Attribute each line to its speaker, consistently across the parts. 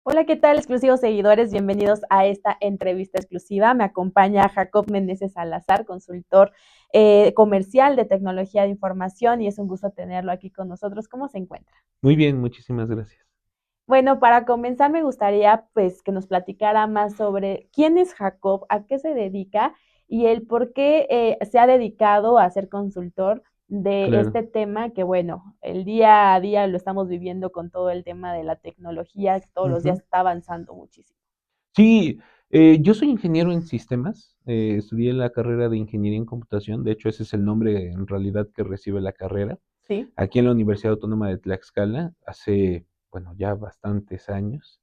Speaker 1: Hola, ¿qué tal, exclusivos seguidores? Bienvenidos a esta entrevista exclusiva. Me acompaña Jacob Meneses Salazar, consultor comercial de tecnología de información, y es un gusto tenerlo aquí con nosotros. ¿Cómo se encuentra?
Speaker 2: Muy bien, muchísimas gracias.
Speaker 1: Bueno, para comenzar me gustaría pues que nos platicara más sobre quién es Jacob, a qué se dedica y el por qué se ha dedicado a ser consultor de
Speaker 2: Claro.
Speaker 1: este tema que bueno, el día a día lo estamos viviendo con todo el tema de la tecnología, que todos los días
Speaker 2: Ujú.
Speaker 1: está avanzando muchísimo.
Speaker 2: Sí, yo soy ingeniero en sistemas, estudié la carrera de ingeniería en computación, de hecho ese es el nombre en realidad que recibe la carrera,
Speaker 1: Sí,
Speaker 2: aquí en la Universidad Autónoma de Tlaxcala, hace, bueno, ya bastantes años.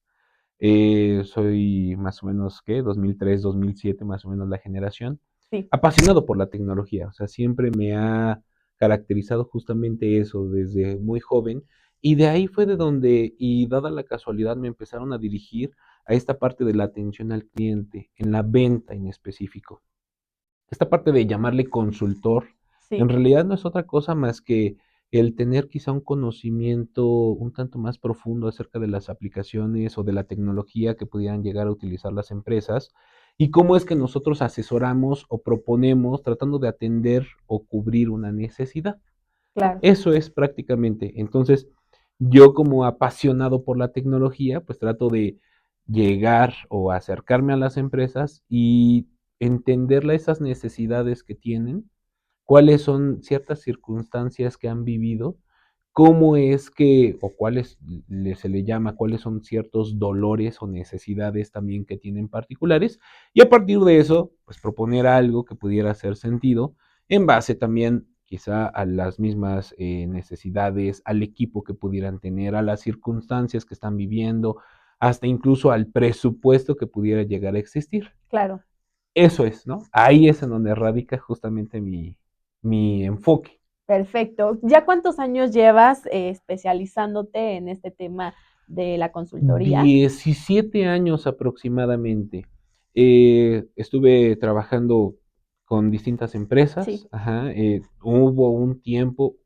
Speaker 2: Soy más o menos, ¿qué? 2003, 2007, más o menos la generación.
Speaker 1: sí,
Speaker 2: Apasionado por la tecnología, o sea, siempre me ha caracterizado justamente eso desde muy joven. Y de ahí fue de donde, y dada la casualidad, me empezaron a dirigir a esta parte de la atención al cliente, en la venta en específico. Esta parte de llamarle consultor, en
Speaker 1: sí,
Speaker 2: realidad no es otra cosa más que el tener quizá un conocimiento un tanto más profundo acerca de las aplicaciones o de la tecnología que pudieran llegar a utilizar las empresas y cómo es que nosotros asesoramos o proponemos tratando de atender o cubrir una necesidad.
Speaker 1: claro.
Speaker 2: Eso es prácticamente. Entonces, yo como apasionado por la tecnología, pues trato de llegar o acercarme a las empresas y entenderle esas necesidades que tienen, cuáles son ciertas circunstancias que han vivido, cómo es que, o cuáles se le llama, cuáles son ciertos dolores o necesidades también que tienen particulares, y a partir de eso, pues proponer algo que pudiera hacer sentido en base también quizá a las mismas necesidades, al equipo que pudieran tener, a las circunstancias que están viviendo, hasta incluso al presupuesto que pudiera llegar a existir.
Speaker 1: Claro.
Speaker 2: Eso es, ¿no? Ahí es en donde radica justamente mi enfoque.
Speaker 1: Perfecto. ¿Ya cuántos años llevas especializándote en este tema de la consultoría?
Speaker 2: 17 años aproximadamente. Estuve trabajando con distintas
Speaker 1: Sí,
Speaker 2: empresas, ajá, hubo un tiempo,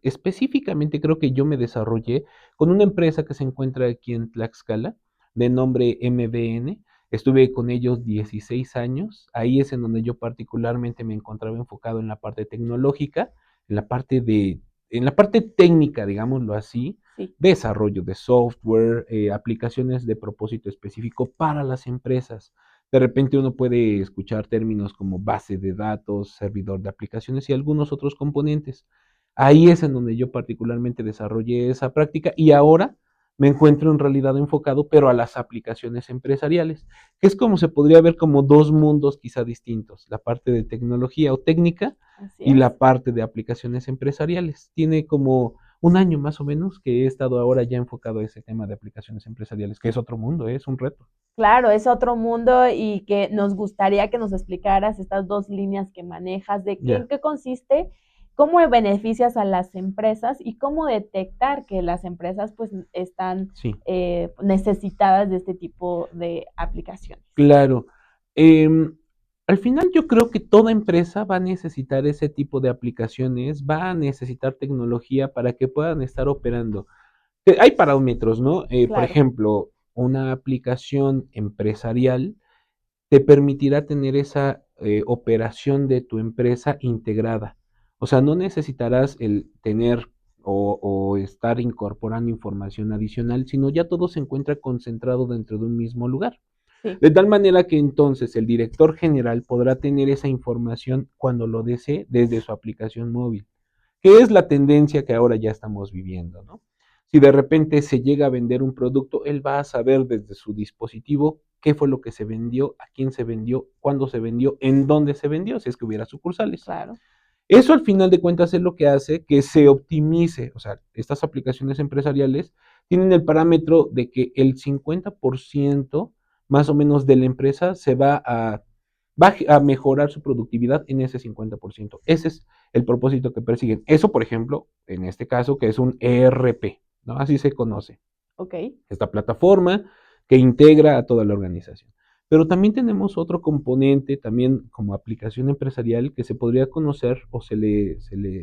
Speaker 2: específicamente creo que yo me desarrollé con una empresa que se encuentra aquí en Tlaxcala, de nombre MBN. Estuve con ellos 16 años. Ahí es en donde yo particularmente me encontraba enfocado en la parte tecnológica, en la parte de, en la parte técnica, digámoslo así,
Speaker 1: sí,
Speaker 2: desarrollo de software, aplicaciones de propósito específico para las empresas. De repente uno puede escuchar términos como base de datos, servidor de aplicaciones y algunos otros componentes. Ahí es en donde yo particularmente desarrollé esa práctica y ahora me encuentro en realidad enfocado, pero a las aplicaciones empresariales, que es como se podría ver como dos mundos quizá distintos, la parte de tecnología o técnica
Speaker 1: así
Speaker 2: y
Speaker 1: es.
Speaker 2: la parte de aplicaciones empresariales. Tiene como un año más o menos que he estado ahora ya enfocado a ese tema de aplicaciones empresariales, que es otro mundo, es un reto.
Speaker 1: Claro, es otro mundo y que nos gustaría que nos explicaras estas dos líneas que manejas, de qué, en
Speaker 2: Ya,
Speaker 1: qué consiste, cómo beneficias a las empresas y cómo detectar que las empresas pues están
Speaker 2: sí,
Speaker 1: necesitadas de este tipo de aplicaciones.
Speaker 2: claro. Em, Al final yo creo que toda empresa va a necesitar ese tipo de aplicaciones, va a necesitar tecnología para que puedan estar operando. Hay parámetros, ¿no? Por
Speaker 1: Claro,
Speaker 2: ejemplo, una aplicación empresarial te permitirá tener esa operación de tu empresa integrada. O sea, no necesitarás el tener o estar incorporando información adicional, sino ya todo se encuentra concentrado dentro de un mismo lugar.
Speaker 1: sí,
Speaker 2: De tal manera que entonces el director general podrá tener esa información cuando lo desee desde su aplicación móvil, que es la tendencia que ahora ya estamos viviendo, ¿no? Si de repente se llega a vender un producto, él va a saber desde su dispositivo qué fue lo que se vendió, a quién se vendió, cuándo se vendió, en dónde se vendió, si es que hubiera sucursales.
Speaker 1: claro,
Speaker 2: Eso al final de cuentas es lo que hace que se optimice, o sea, estas aplicaciones empresariales tienen el parámetro de que el 50% más o menos de la empresa va a mejorar su productividad en ese 50%. Ese es el propósito que persiguen. Eso, por ejemplo, en este caso, que es un ERP, ¿no? Así se conoce
Speaker 1: ok,
Speaker 2: esta plataforma que integra a toda la organización. Pero también tenemos otro componente, también como aplicación empresarial, que se podría conocer o se le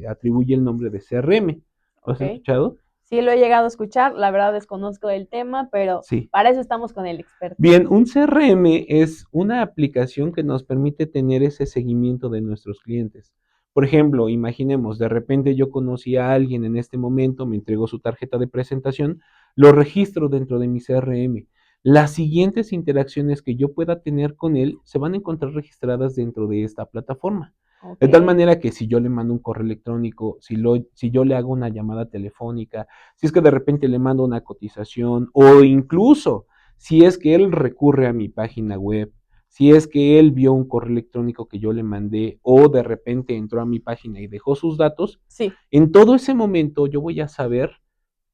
Speaker 2: atribuye el nombre de CRM. ¿Lo has
Speaker 1: ok.
Speaker 2: escuchado?
Speaker 1: Sí, lo he llegado a escuchar, la verdad desconozco el tema, pero
Speaker 2: Sí.
Speaker 1: para eso estamos con el experto.
Speaker 2: Bien, un CRM es una aplicación que nos permite tener ese seguimiento de nuestros clientes. Por ejemplo, imaginemos, de repente yo conocí a alguien en este momento, me entregó su tarjeta de presentación, lo registro dentro de mi CRM. Las siguientes interacciones que yo pueda tener con él se van a encontrar registradas dentro de esta plataforma.
Speaker 1: Ok,
Speaker 2: De tal manera que si yo le mando un correo electrónico, si yo le hago una llamada telefónica, si es que de repente le mando una cotización o incluso si es que él recurre a mi página web, si es que él vio un correo electrónico que yo le mandé o de repente entró a mi página y dejó sus datos,
Speaker 1: sí,
Speaker 2: en todo ese momento yo voy a saber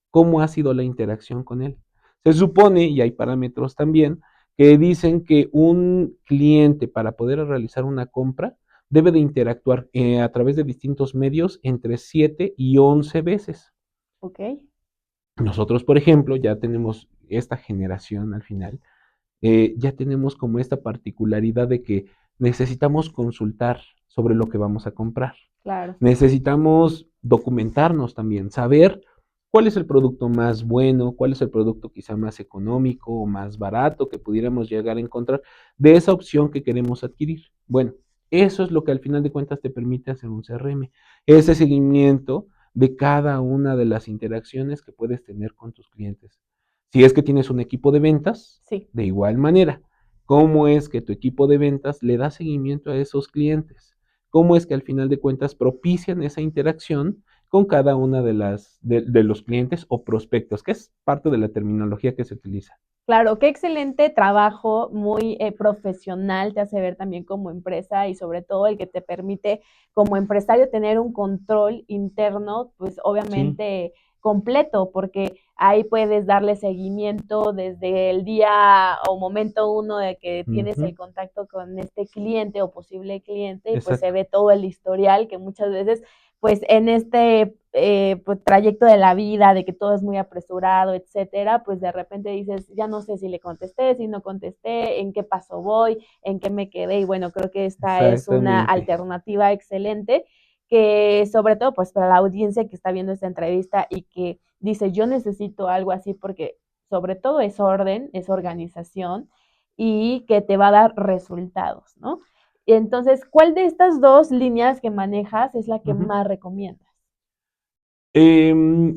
Speaker 2: cómo ha sido la interacción con él. Se supone, y hay parámetros también, que dicen que un cliente para poder realizar una compra debe de interactuar a través de distintos medios entre 7 y 11 veces.
Speaker 1: ok,
Speaker 2: Nosotros, por ejemplo, ya tenemos esta generación al final, ya tenemos como esta particularidad de que necesitamos consultar sobre lo que vamos a comprar.
Speaker 1: claro.
Speaker 2: Necesitamos documentarnos también, saber cuál es el producto más bueno, cuál es el producto quizá más económico o más barato que pudiéramos llegar a encontrar de esa opción que queremos adquirir. Bueno, eso es lo que al final de cuentas te permite hacer un CRM, ese seguimiento de cada una de las interacciones que puedes tener con tus clientes. Si es que tienes un equipo de ventas,
Speaker 1: Sí,
Speaker 2: de igual manera, ¿cómo es que tu equipo de ventas le da seguimiento a esos clientes? ¿Cómo es que al final de cuentas propician esa interacción con cada una de los clientes o prospectos, que es parte de la terminología que se utiliza?
Speaker 1: claro, qué excelente trabajo, muy profesional, te hace ver también como empresa y sobre todo el que te permite como empresario tener un control interno, pues
Speaker 2: Sí.
Speaker 1: obviamente completo, porque ahí puedes darle seguimiento desde el día o momento uno de que tienes el
Speaker 2: Ujú,
Speaker 1: contacto con este cliente o posible cliente y pues se
Speaker 2: exacto.
Speaker 1: ve todo el historial que muchas veces pues en este pues, trayecto de la vida, de que todo es muy apresurado, etcétera, pues de repente dices, ya no sé si le contesté, si no contesté, en qué paso voy, en qué me quedé, y bueno, creo que esta es una
Speaker 2: Exactamente.
Speaker 1: alternativa excelente que sobre todo pues para la audiencia que está viendo esta entrevista y que dice, yo necesito algo así porque sobre todo es orden, es organización y que te va a dar resultados, ¿no? Entonces, ¿cuál de estas dos líneas que manejas es la que
Speaker 2: Ujú.
Speaker 1: más recomiendas?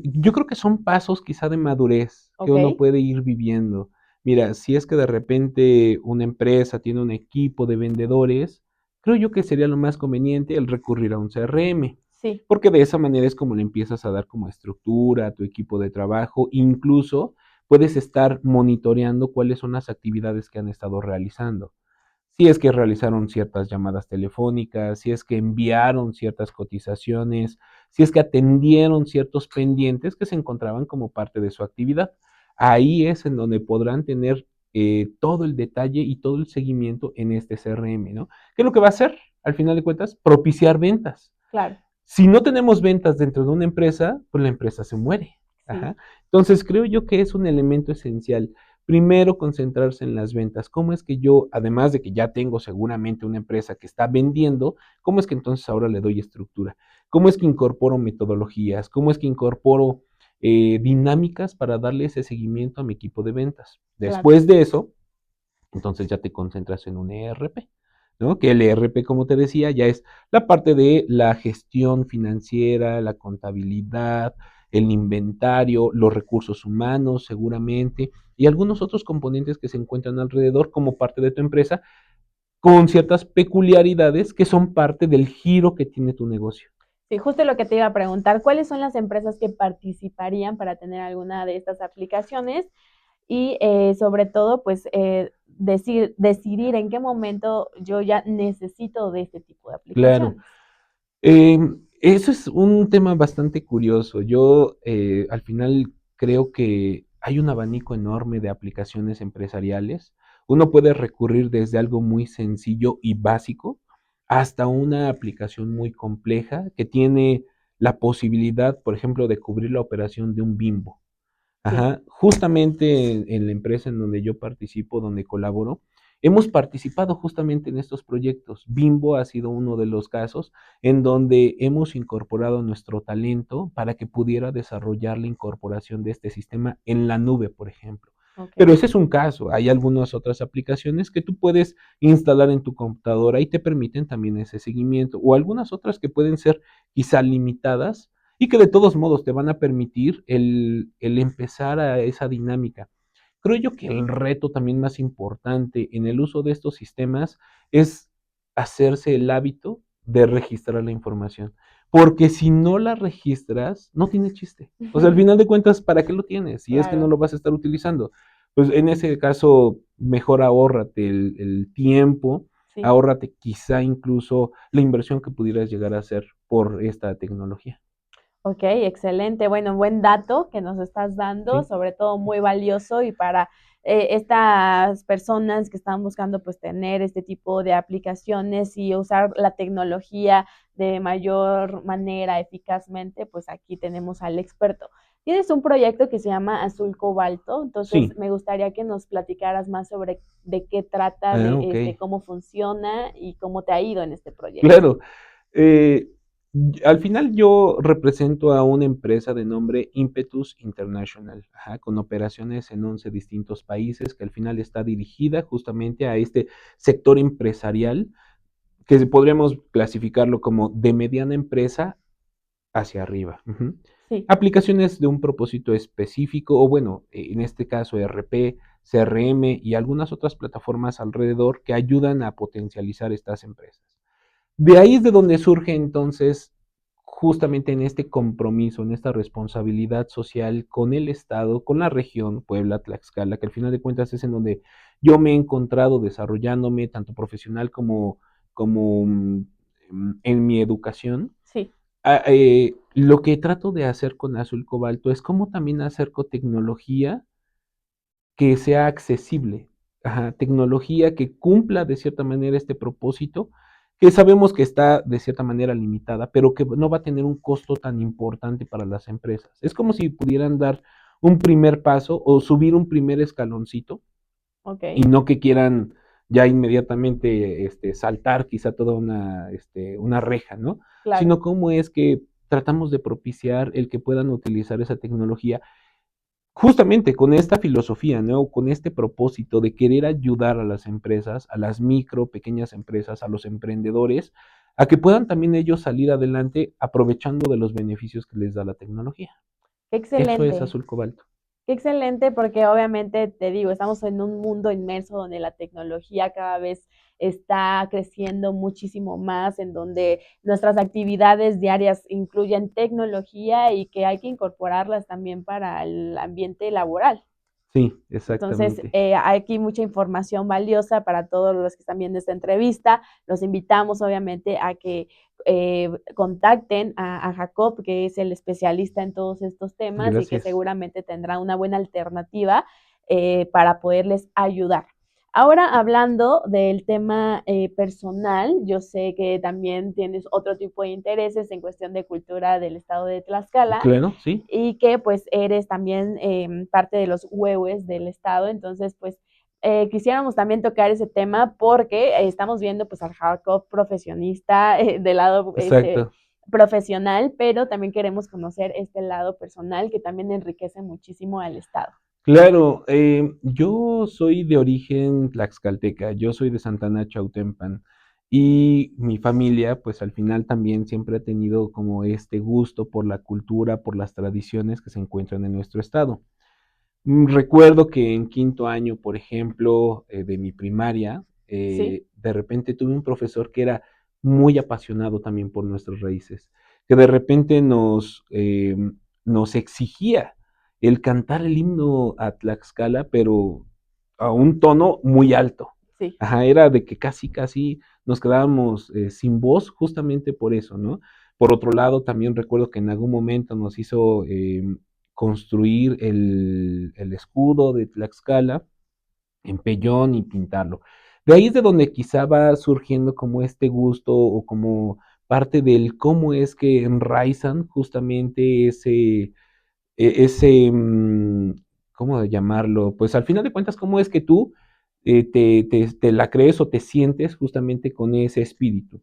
Speaker 2: Yo creo que son pasos quizá de madurez que
Speaker 1: ¿Ok?
Speaker 2: uno puede ir viviendo. Mira, si es que de repente una empresa tiene un equipo de vendedores, creo yo que sería lo más conveniente el recurrir a un CRM,
Speaker 1: Sí,
Speaker 2: porque de esa manera es como le empiezas a dar como estructura a tu equipo de trabajo, incluso puedes estar monitoreando cuáles son las actividades que han estado realizando. Si es que realizaron ciertas llamadas telefónicas, si es que enviaron ciertas cotizaciones, si es que atendieron ciertos pendientes que se encontraban como parte de su actividad. Ahí es en donde podrán tener todo el detalle y todo el seguimiento en este CRM, ¿no? ¿Qué es lo que va a hacer? Al final de cuentas, propiciar ventas.
Speaker 1: claro,
Speaker 2: Si no tenemos ventas dentro de una empresa, pues la empresa se muere.
Speaker 1: sí,
Speaker 2: Ajá. Entonces, creo yo que es un elemento esencial. Primero, concentrarse en las ventas. ¿Cómo es que yo, además de que ya tengo seguramente una empresa que está vendiendo, cómo es que entonces ahora le doy estructura? ¿Cómo es que incorporo metodologías? ¿Cómo es que incorporo dinámicas para darle ese seguimiento a mi equipo de ventas?
Speaker 1: claro.
Speaker 2: Después de eso, entonces ya te concentras en un ERP, ¿no? Que el ERP, como te decía, ya es la parte de la gestión financiera, la contabilidad, el inventario, los recursos humanos, seguramente, y algunos otros componentes que se encuentran alrededor como parte de tu empresa, con ciertas peculiaridades que son parte del giro que tiene tu negocio.
Speaker 1: Sí, justo lo que te iba a preguntar, ¿cuáles son las empresas que participarían para tener alguna de estas aplicaciones? Y sobre todo, pues, decidir en qué momento yo ya necesito de este tipo de
Speaker 2: Claro.
Speaker 1: aplicaciones.
Speaker 2: Eso es un tema bastante curioso. Yo al final creo que hay un abanico enorme de aplicaciones empresariales. Uno puede recurrir desde algo muy sencillo y básico hasta una aplicación muy compleja que tiene la posibilidad, por ejemplo, de cubrir la operación de un Bimbo.
Speaker 1: Sí,
Speaker 2: Ajá. Justamente en la empresa en donde yo participo, donde colaboro, hemos participado justamente en estos proyectos. Bimbo ha sido uno de los casos en donde hemos incorporado nuestro talento para que pudiera desarrollar la incorporación de este sistema en la nube, por ejemplo. Pero
Speaker 1: Ok.
Speaker 2: ese es un caso. Hay algunas otras aplicaciones que tú puedes instalar en tu computadora y te permiten también ese seguimiento, o algunas otras que pueden ser quizá limitadas y que de todos modos te van a permitir el empezar a esa dinámica. Creo yo que el reto también más importante en el uso de estos sistemas es hacerse el hábito de registrar la información. Porque si no la registras, no tiene chiste. O sea, al final de cuentas, ¿para qué lo tienes? Si es que no
Speaker 1: Claro.
Speaker 2: lo vas a estar utilizando. Pues en ese caso, mejor ahórrate el tiempo,
Speaker 1: Sí.
Speaker 2: ahórrate quizá incluso la inversión que pudieras llegar a hacer por esta tecnología.
Speaker 1: Ok, excelente. Bueno, buen dato que nos estás dando,
Speaker 2: ¿Sí?
Speaker 1: sobre todo muy valioso y para estas personas que están buscando pues tener este tipo de aplicaciones y usar la tecnología de mayor manera eficazmente, pues aquí tenemos al experto. Tienes un proyecto que se llama Azul Cobalto, entonces
Speaker 2: Sí.
Speaker 1: me gustaría que nos platicaras más sobre de qué trata,
Speaker 2: Ah,
Speaker 1: de
Speaker 2: ok.
Speaker 1: cómo funciona y cómo te ha ido en este proyecto.
Speaker 2: Claro. Eh, Al final yo represento a una empresa de nombre Impetus International, ajá, con operaciones en 11 distintos países, que al final está dirigida justamente a este sector empresarial, que podríamos clasificarlo como de mediana empresa hacia arriba. Ujú.
Speaker 1: Sí,
Speaker 2: Aplicaciones de un propósito específico, o bueno, en este caso RP, CRM y algunas otras plataformas alrededor que ayudan a potencializar estas empresas. De ahí es de donde surge entonces justamente en este compromiso, en esta responsabilidad social con el Estado, con la región, Puebla, Tlaxcala, que al final de cuentas es en donde yo me he encontrado desarrollándome, tanto profesional como en mi educación.
Speaker 1: sí,
Speaker 2: Lo que trato de hacer con Azul Cobalto es cómo también acerco tecnología que sea accesible, ajá, tecnología que cumpla de cierta manera este propósito, que sabemos que está de cierta manera limitada, pero que no va a tener un costo tan importante para las empresas. Es como si pudieran dar un primer paso o subir un primer escaloncito y
Speaker 1: ok,
Speaker 2: no que quieran ya inmediatamente saltar quizá toda una reja, ¿no?
Speaker 1: claro.
Speaker 2: Sino cómo es que tratamos de propiciar el que puedan utilizar esa tecnología justamente con esta filosofía, ¿no? Con este propósito de querer ayudar a las empresas, a las micro, pequeñas empresas, a los emprendedores, a que puedan también ellos salir adelante aprovechando de los beneficios que les da la tecnología. Eso es
Speaker 1: Excelente,
Speaker 2: Azul Cobalto.
Speaker 1: qué excelente porque obviamente te digo, estamos en un mundo inmerso donde la tecnología cada vez está creciendo muchísimo más, en donde nuestras actividades diarias incluyen tecnología y que hay que incorporarlas también para el ambiente laboral.
Speaker 2: Sí,
Speaker 1: Entonces,
Speaker 2: exactamente.
Speaker 1: hay aquí mucha información valiosa para todos los que están viendo esta entrevista. Los invitamos, obviamente, a que contacten a Jacob, que es el especialista en todos estos temas y que
Speaker 2: Gracias.
Speaker 1: seguramente tendrá una buena alternativa para poderles ayudar. Ahora, hablando del tema personal, yo sé que también tienes otro tipo de intereses en cuestión de cultura del estado de Tlaxcala
Speaker 2: Claro, sí.
Speaker 1: y que pues eres también parte de los huehues del estado, entonces pues quisiéramos también tocar ese tema porque estamos viendo pues al hardcore profesionista del lado
Speaker 2: Exacto.
Speaker 1: profesional, pero también queremos conocer este lado personal que también enriquece muchísimo al estado.
Speaker 2: Claro, yo soy de origen tlaxcalteca, yo soy de Santana Chautempan y mi familia pues al final también siempre ha tenido como este gusto por la cultura, por las tradiciones que se encuentran en nuestro estado. Recuerdo que en quinto año, por ejemplo, de mi primaria,
Speaker 1: Sí,
Speaker 2: de repente tuve un profesor que era muy apasionado también por nuestras raíces, que de repente nos exigía el cantar el himno a Tlaxcala, pero a un tono muy alto.
Speaker 1: sí,
Speaker 2: Ajá, era de que casi, casi nos quedábamos sin voz justamente por eso, ¿no? Por otro lado, también recuerdo que en algún momento nos hizo construir el escudo de Tlaxcala en Pellón y pintarlo. De ahí es de donde quizá va surgiendo como este gusto o como parte del cómo es que enraizan justamente ese, ¿cómo llamarlo? Pues al final de cuentas, cómo es que tú te la crees o te sientes justamente con ese espíritu.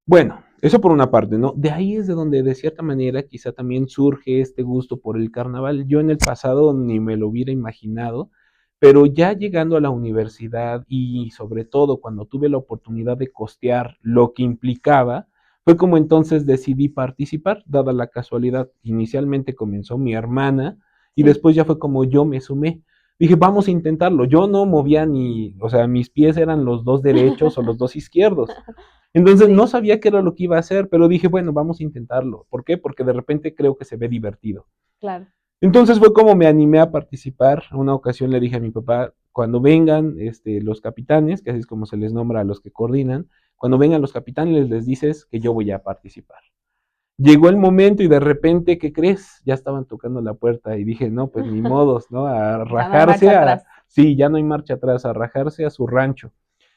Speaker 2: Bueno, eso por una parte, ¿no? De ahí es de donde de cierta manera quizá también surge este gusto por el carnaval. Yo en el pasado ni me lo hubiera imaginado, pero ya llegando a la universidad y sobre todo cuando tuve la oportunidad de costear lo que implicaba, fue como entonces decidí participar, dada la casualidad. Inicialmente comenzó mi hermana y
Speaker 1: Sí.
Speaker 2: después ya fue como yo me sumé. Dije, vamos a intentarlo. Yo no movía ni, o sea, mis pies eran los dos derechos o los dos izquierdos. Entonces no
Speaker 1: Sí,
Speaker 2: sabía qué era lo que iba a hacer, pero dije, bueno, vamos a intentarlo. ¿Por qué? Porque de repente creo que se ve divertido.
Speaker 1: claro.
Speaker 2: Entonces fue como me animé a participar. Una ocasión le dije a mi papá, cuando vengan los capitanes, que así es como se les nombra a los que coordinan, cuando vengan los capitanes les dices que yo voy a participar. Llegó el momento y de repente, ¿qué crees? Ya estaban tocando la puerta y dije, no, pues ni modos, ¿no? A
Speaker 1: Ya no hay marcha
Speaker 2: rajarse
Speaker 1: atrás.
Speaker 2: sí, ya no hay marcha atrás, a rajarse a su rancho.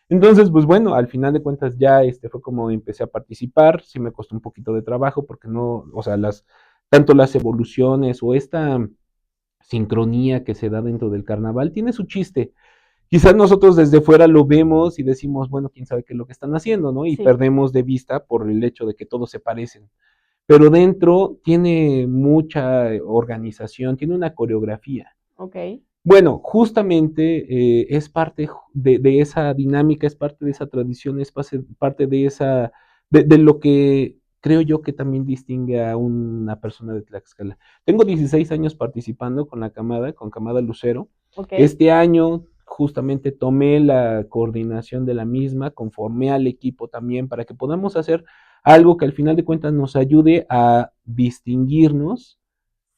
Speaker 2: Entonces, pues bueno, al final de cuentas ya fue como empecé a participar, sí me costó un poquito de trabajo porque no, o sea, tanto las evoluciones o esta sincronía que se da dentro del carnaval tiene su chiste. Quizás nosotros desde fuera lo vemos y decimos, bueno, quién sabe qué es lo que están haciendo, ¿no? Y
Speaker 1: Sí,
Speaker 2: perdemos de vista por el hecho de que todos se parecen. Pero dentro tiene mucha organización, tiene una coreografía.
Speaker 1: ok.
Speaker 2: Bueno, justamente es parte de esa dinámica, es parte de esa tradición, es parte de lo que creo yo que también distingue a una persona de Tlaxcala. Tengo 16 años participando con la camada, con Camada Lucero.
Speaker 1: Ok.
Speaker 2: Este año justamente tomé la coordinación de la misma, conformé al equipo también para que podamos hacer algo que al final de cuentas nos ayude a distinguirnos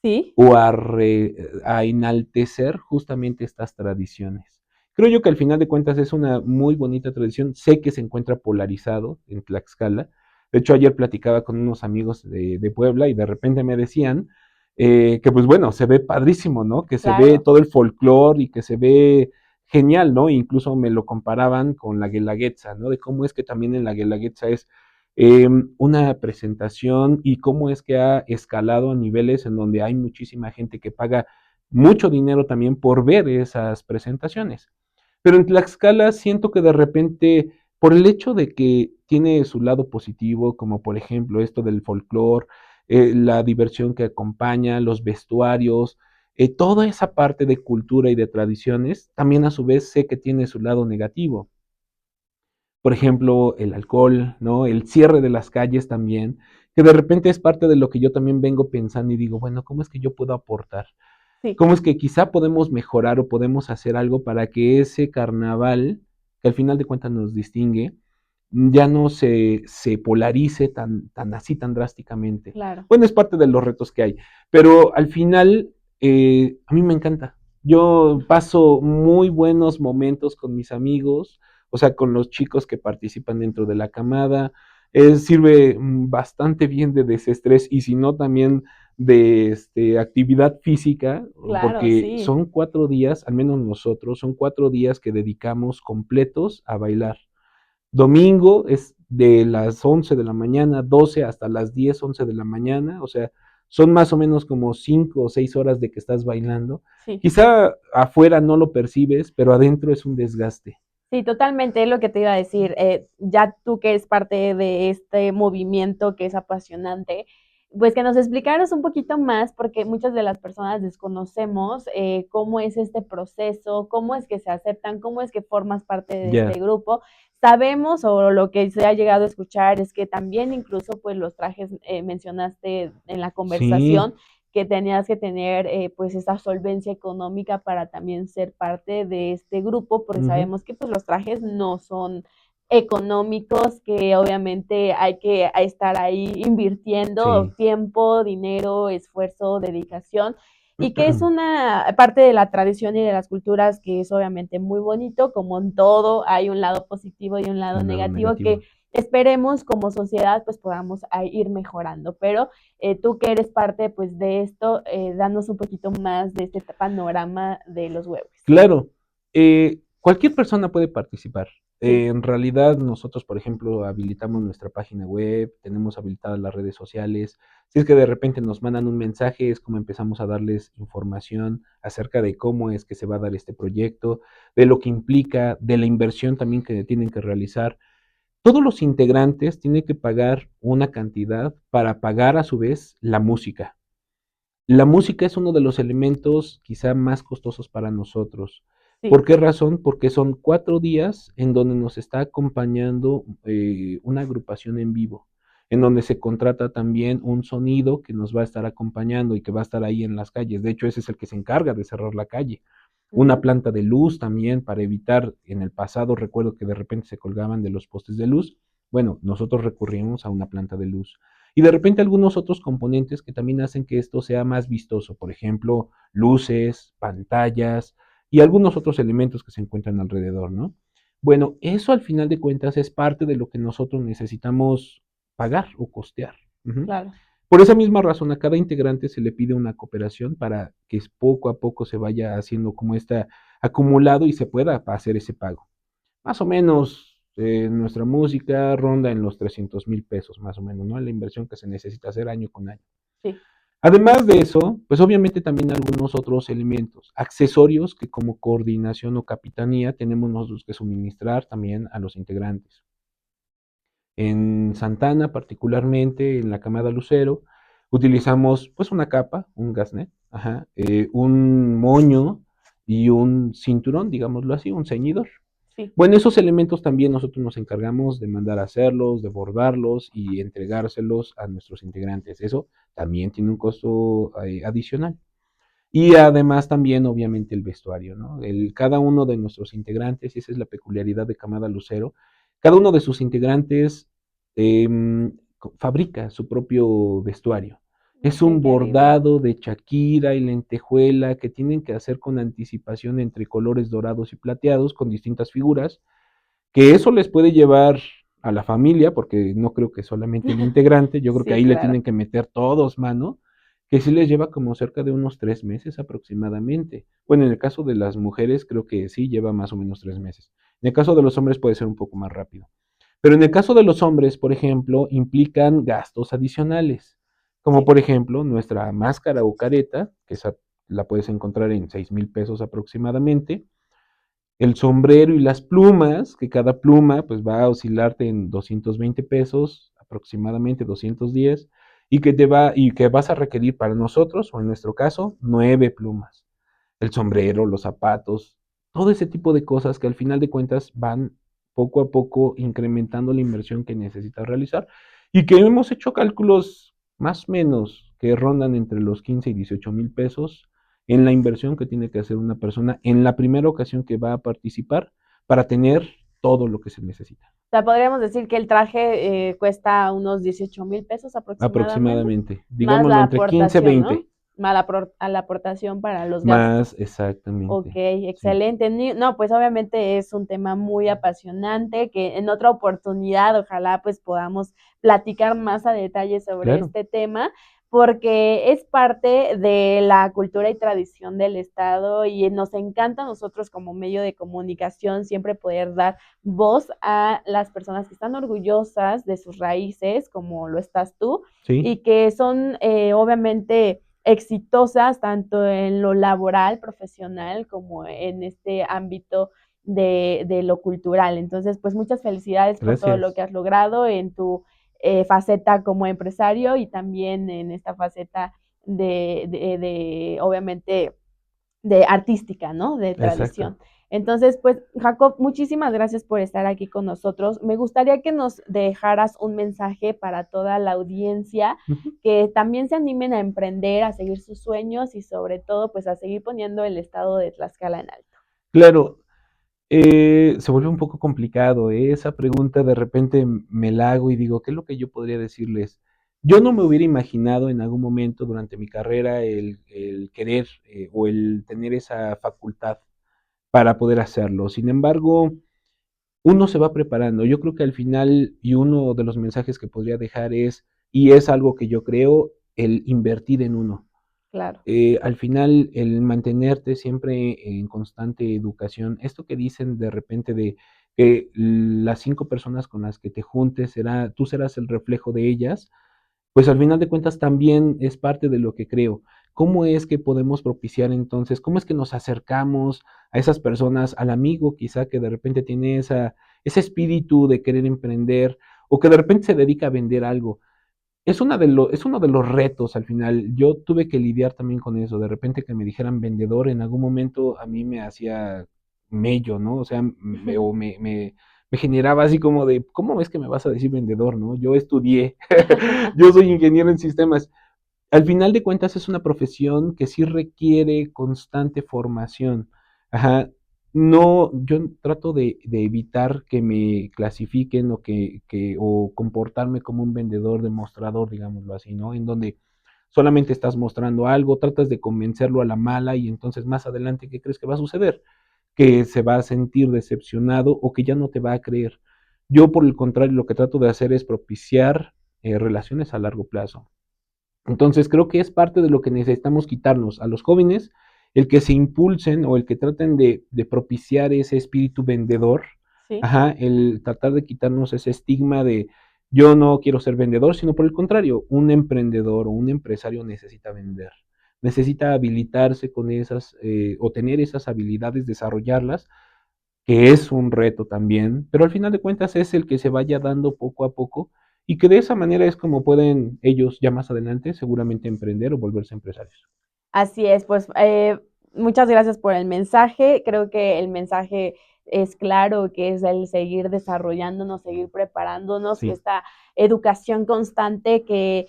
Speaker 1: Sí,
Speaker 2: o a enaltecer justamente estas tradiciones. Creo yo que al final de cuentas es una muy bonita tradición. Sé que se encuentra polarizado en Tlaxcala. De hecho, ayer platicaba con unos amigos de Puebla y de repente me decían que pues bueno, se ve padrísimo, ¿no? Que se ve
Speaker 1: claro.
Speaker 2: todo el folclore y que se ve genial, ¿no? Incluso me lo comparaban con la Guelaguetza, ¿no? De cómo es que también en la Guelaguetza es una presentación y cómo es que ha escalado a niveles en donde hay muchísima gente que paga mucho dinero también por ver esas presentaciones. Pero en Tlaxcala siento que de repente, por el hecho de que tiene su lado positivo, como por ejemplo esto del folclore, la diversión que acompaña, los vestuarios, toda esa parte de cultura y de tradiciones, también a su vez sé que tiene su lado negativo. Por ejemplo, el alcohol, ¿no? El cierre de las calles también, que de repente es parte de lo que yo también vengo pensando y digo, bueno, ¿cómo es que yo puedo aportar?
Speaker 1: Sí,
Speaker 2: ¿Cómo es que quizá podemos mejorar o podemos hacer algo para que ese carnaval, que al final de cuentas nos distingue, ya no se polarice tan así, tan drásticamente?
Speaker 1: claro.
Speaker 2: Bueno, es parte de los retos que hay, pero al final a mí me encanta. Yo paso muy buenos momentos con mis amigos, o sea, con los chicos que participan dentro de la camada. Sirve bastante bien de desestrés y si no también de actividad física,
Speaker 1: Claro,
Speaker 2: porque
Speaker 1: sí.
Speaker 2: son 4 días, al menos nosotros, son 4 días que dedicamos completos a bailar. Domingo es de las 11 de la mañana, 12 hasta las 10 11 de la mañana, o sea, son más o menos como 5 o 6 horas de que estás bailando.
Speaker 1: Sí.
Speaker 2: Quizá afuera no lo percibes, pero adentro es un desgaste.
Speaker 1: Sí, totalmente es lo que te iba a decir. Ya tú que eres parte de este movimiento que es apasionante, pues que nos explicaras un poquito más, porque muchas de las personas desconocemos cómo es este proceso, cómo es que se aceptan, cómo es que formas parte de
Speaker 2: Ya,
Speaker 1: este grupo. Sabemos o lo que se ha llegado a escuchar es que también incluso pues los trajes mencionaste en la
Speaker 2: sí,
Speaker 1: conversación que tenías que tener pues esa solvencia económica para también ser parte de este grupo, porque
Speaker 2: ujú,
Speaker 1: sabemos que pues los trajes no son económicos, que obviamente hay que estar ahí invirtiendo
Speaker 2: sí.
Speaker 1: tiempo, dinero, esfuerzo, dedicación, y que es una parte de la tradición y de las culturas que es obviamente muy bonito, como en todo hay un lado positivo y un lado
Speaker 2: Un lado
Speaker 1: negativo que
Speaker 2: negativo.
Speaker 1: esperemos como sociedad pues podamos ir mejorando, pero tú que eres parte pues de esto, danos un poquito más de este panorama de los huevos.
Speaker 2: Claro, cualquier persona puede participar.
Speaker 1: Sí.
Speaker 2: En realidad nosotros, por ejemplo, habilitamos nuestra página web, tenemos habilitadas las redes sociales. Si es que de repente nos mandan un mensaje, es como empezamos a darles información acerca de cómo es que se va a dar este proyecto, de lo que implica, de la inversión también que tienen que realizar. Todos los integrantes tienen que pagar una cantidad para pagar a su vez la música. La música es uno de los elementos quizá más costosos para nosotros. ¿Por
Speaker 1: Sí.
Speaker 2: qué razón? Porque son 4 días en donde nos está acompañando una agrupación en vivo, en donde se contrata también un sonido que nos va a estar acompañando y que va a estar ahí en las calles. De hecho, ese es el que se encarga de cerrar la calle. Una
Speaker 1: Ujú.
Speaker 2: planta de luz también para evitar, en el pasado recuerdo que de repente se colgaban de los postes de luz. Bueno, nosotros recurrimos a una planta de luz. Y de repente algunos otros componentes que también hacen que esto sea más vistoso, por ejemplo, luces, pantallas y algunos otros elementos que se encuentran alrededor, ¿no? Bueno, eso al final de cuentas es parte de lo que nosotros necesitamos pagar o costear. Ujú.
Speaker 1: Claro.
Speaker 2: Por esa misma razón, a cada integrante se le pide una cooperación para que poco a poco se vaya haciendo como está acumulado y se pueda hacer ese pago. Más o menos, nuestra música ronda en los 300,000 pesos, más o menos, ¿no? La inversión que se necesita hacer año con año.
Speaker 1: Sí.
Speaker 2: Además de eso, pues obviamente también algunos otros elementos, accesorios que como coordinación o capitanía tenemos nosotros que suministrar también a los integrantes. En Santana, particularmente en la camada Lucero, utilizamos pues una capa, un gasnet, ajá, un moño y un cinturón, digámoslo así, un ceñidor.
Speaker 1: Sí.
Speaker 2: Bueno, esos elementos también nosotros nos encargamos de mandar a hacerlos, de bordarlos y entregárselos a nuestros integrantes. Eso también tiene un costo adicional. Y además también, obviamente, el vestuario, ¿no? Cada uno de nuestros integrantes, y esa es la peculiaridad de Camada Lucero, cada uno de sus integrantes fabrica su propio vestuario. Es
Speaker 1: Ok,
Speaker 2: un
Speaker 1: qué lindo.
Speaker 2: bordado de Shakira y lentejuela que tienen que hacer con anticipación entre colores dorados y plateados con distintas figuras, que eso les puede llevar a la familia, porque no creo que solamente el integrante, yo creo que
Speaker 1: Sí,
Speaker 2: ahí le
Speaker 1: claro.
Speaker 2: tienen que meter todos mano, que sí les lleva como cerca de unos 3 meses aproximadamente. Bueno, en el caso de las mujeres creo que sí lleva más o menos 3 meses. En el caso de los hombres puede ser un poco más rápido. Pero en el caso de los hombres, por ejemplo, implican gastos adicionales, como
Speaker 1: Sí.
Speaker 2: por ejemplo nuestra máscara o careta, que esa la puedes encontrar en 6,000 pesos aproximadamente, el sombrero y las plumas, que cada pluma pues va a oscilarte en 220 pesos, aproximadamente 210, y que vas a requerir para nosotros, o en nuestro caso, 9 plumas. El sombrero, los zapatos, todo ese tipo de cosas que al final de cuentas van poco a poco incrementando la inversión que necesitas realizar y que hemos hecho cálculos más o menos que rondan entre los 15 y 18,000 pesos en la inversión que tiene que hacer una persona en la primera ocasión que va a participar para tener todo lo que se necesita.
Speaker 1: O sea, podríamos decir que el traje cuesta unos 18,000 pesos aproximadamente,
Speaker 2: Aproximadamente,
Speaker 1: más
Speaker 2: digámoslo
Speaker 1: la
Speaker 2: entre 15 y
Speaker 1: aportación, ¿no?
Speaker 2: 20,
Speaker 1: Más a la aportación para los
Speaker 2: más
Speaker 1: gastos. Ok,
Speaker 2: exactamente, sí.
Speaker 1: excelente. No, pues obviamente es un tema muy apasionante que en otra oportunidad ojalá pues podamos platicar más a detalle sobre
Speaker 2: Claro,
Speaker 1: este tema, porque es parte de la cultura y tradición del Estado y nos encanta a nosotros como medio de comunicación siempre poder dar voz a las personas que están orgullosas de sus raíces, como lo estás tú,
Speaker 2: sí,
Speaker 1: y que son obviamente exitosas tanto en lo laboral, profesional, como en este ámbito de lo cultural. Entonces, pues muchas felicidades por todo lo que
Speaker 2: gracias.
Speaker 1: has logrado en tu faceta como empresario y también en esta faceta obviamente, de artística, ¿no? De
Speaker 2: Exacto.
Speaker 1: tradición. Entonces, pues, Jacob, muchísimas gracias por estar aquí con nosotros. Me gustaría que nos dejaras un mensaje para toda la audiencia,
Speaker 2: Ujú.
Speaker 1: que también se animen a emprender, a seguir sus sueños y sobre todo, pues, a seguir poniendo el estado de Tlaxcala en alto.
Speaker 2: Claro, se vuelve un poco complicado, ¿eh? Esa pregunta de repente me la hago y digo, ¿qué es lo que yo podría decirles? Yo no me hubiera imaginado en algún momento durante mi carrera el querer o el tener esa facultad para poder hacerlo. Sin embargo, uno se va preparando. Yo creo que al final, y uno de los mensajes que podría dejar es, y es algo que yo creo, el invertir en uno.
Speaker 1: Claro.
Speaker 2: Al final, el mantenerte siempre en constante educación, esto que dicen de repente de que las 5 personas con las que te juntes, tú serás el reflejo de ellas, pues al final de cuentas también es parte de lo que creo. ¿Cómo es que podemos propiciar entonces? ¿Cómo es que nos acercamos a esas personas, al amigo quizá que de repente tiene ese espíritu de querer emprender o que de repente se dedica a vender algo? Es uno de los retos al final. Yo tuve que lidiar también con eso. De repente que me dijeran vendedor, en algún momento a mí me hacía mello, ¿no? O sea, me generaba así como de, ¿cómo es que me vas a decir vendedor, no? Yo estudié, yo soy ingeniero en sistemas. Al final de cuentas es una profesión que sí requiere constante formación. Ajá. No, yo trato de evitar que me clasifiquen o comportarme como un vendedor demostrador, digámoslo así, ¿no? En donde solamente estás mostrando algo, tratas de convencerlo a la mala y entonces más adelante, ¿qué crees que va a suceder? Que se va a sentir decepcionado o que ya no te va a creer. Yo, por el contrario, lo que trato de hacer es propiciar relaciones a largo plazo. Entonces creo que es parte de lo que necesitamos quitarnos a los jóvenes, el que se impulsen o el que traten de propiciar ese espíritu vendedor,
Speaker 1: Sí.
Speaker 2: ajá, el tratar de quitarnos ese estigma de yo no quiero ser vendedor, sino por el contrario, un emprendedor o un empresario necesita vender, necesita habilitarse con esas o tener esas habilidades, desarrollarlas, que es un reto también, pero al final de cuentas es el que se vaya dando poco a poco y que de esa manera es como pueden ellos ya más adelante seguramente emprender o volverse empresarios.
Speaker 1: Así es, pues muchas gracias por el mensaje. Creo que el mensaje es claro, que es el seguir desarrollándonos, seguir preparándonos,
Speaker 2: Sí,
Speaker 1: esta educación constante que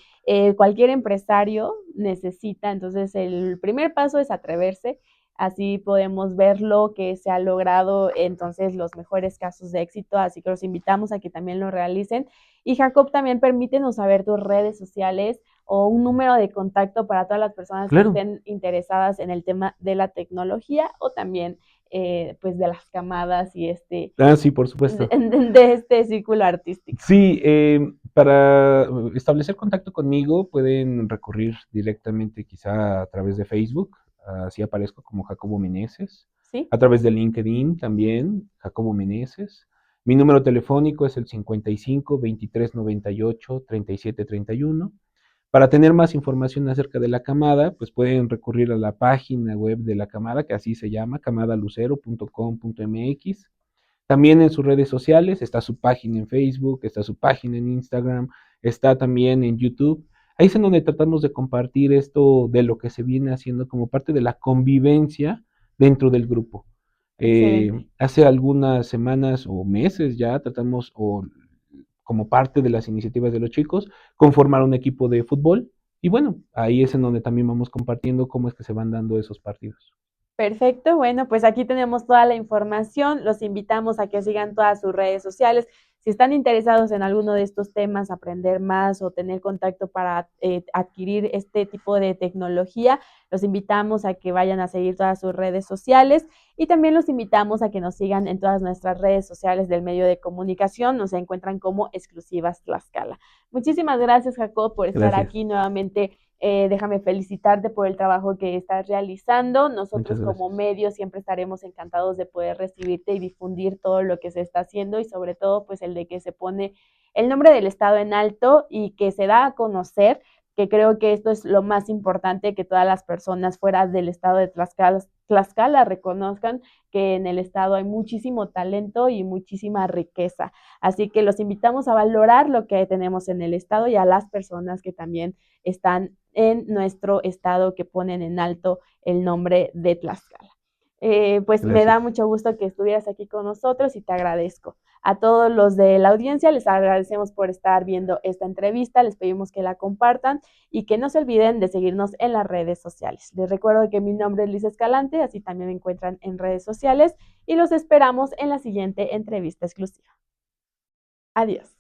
Speaker 1: cualquier empresario necesita. Entonces, el primer paso es atreverse. Así podemos ver lo que se ha logrado, entonces los mejores casos de éxito. Así que los invitamos a que también lo realicen. Y Jacob, también permítenos saber tus redes sociales o un número de contacto para todas las personas que
Speaker 2: claro.
Speaker 1: estén interesadas en el tema de la tecnología o también pues de las camadas y
Speaker 2: Ah, sí, por supuesto.
Speaker 1: de este círculo artístico.
Speaker 2: Sí, para establecer contacto conmigo pueden recurrir directamente quizá a través de Facebook, así aparezco como Jacobo Meneses,
Speaker 1: ¿Sí?
Speaker 2: a través de LinkedIn también, Jacobo Meneses. Mi número telefónico es el 55 23 98 37 31. Para tener más información acerca de la camada, pues pueden recurrir a la página web de la camada, que así se llama, camadalucero.com.mx. También en sus redes sociales está su página en Facebook, está su página en Instagram, está también en YouTube. Ahí es en donde tratamos de compartir esto de lo que se viene haciendo como parte de la convivencia dentro del grupo.
Speaker 1: Excelente.
Speaker 2: Hace algunas semanas o meses ya tratamos, o como parte de las iniciativas de los chicos, conformar un equipo de fútbol. Y bueno, ahí es en donde también vamos compartiendo cómo es que se van dando esos partidos.
Speaker 1: Perfecto, bueno, pues aquí tenemos toda la información. Los invitamos a que sigan todas sus redes sociales. Si están interesados en alguno de estos temas, aprender más o tener contacto para adquirir este tipo de tecnología, los invitamos a que vayan a seguir todas sus redes sociales y también los invitamos a que nos sigan en todas nuestras redes sociales del medio de comunicación. Nos encuentran como Exclusivas Tlaxcala. Muchísimas gracias, Jacob, por estar
Speaker 2: Gracias,
Speaker 1: aquí nuevamente. Déjame felicitarte por el trabajo que estás realizando.
Speaker 2: muchas
Speaker 1: Nosotros como
Speaker 2: gracias.
Speaker 1: medio siempre estaremos encantados de poder recibirte y difundir todo lo que se está haciendo y sobre todo pues el de que se pone el nombre del estado en alto y que se da a conocer, que creo que esto es lo más importante, que todas las personas fuera del estado de Tlaxcala reconozcan que en el estado hay muchísimo talento y muchísima riqueza. Así que los invitamos a valorar lo que tenemos en el estado y a las personas que también están en nuestro estado, que ponen en alto el nombre de Tlaxcala. Pues me
Speaker 2: Gracias.
Speaker 1: da mucho gusto que estuvieras aquí con nosotros y te agradezco. A todos los de la audiencia les agradecemos por estar viendo esta entrevista, les pedimos que la compartan y que no se olviden de seguirnos en las redes sociales. Les recuerdo que mi nombre es Liz Escalante, así también me encuentran en redes sociales y los esperamos en la siguiente entrevista exclusiva. Adiós.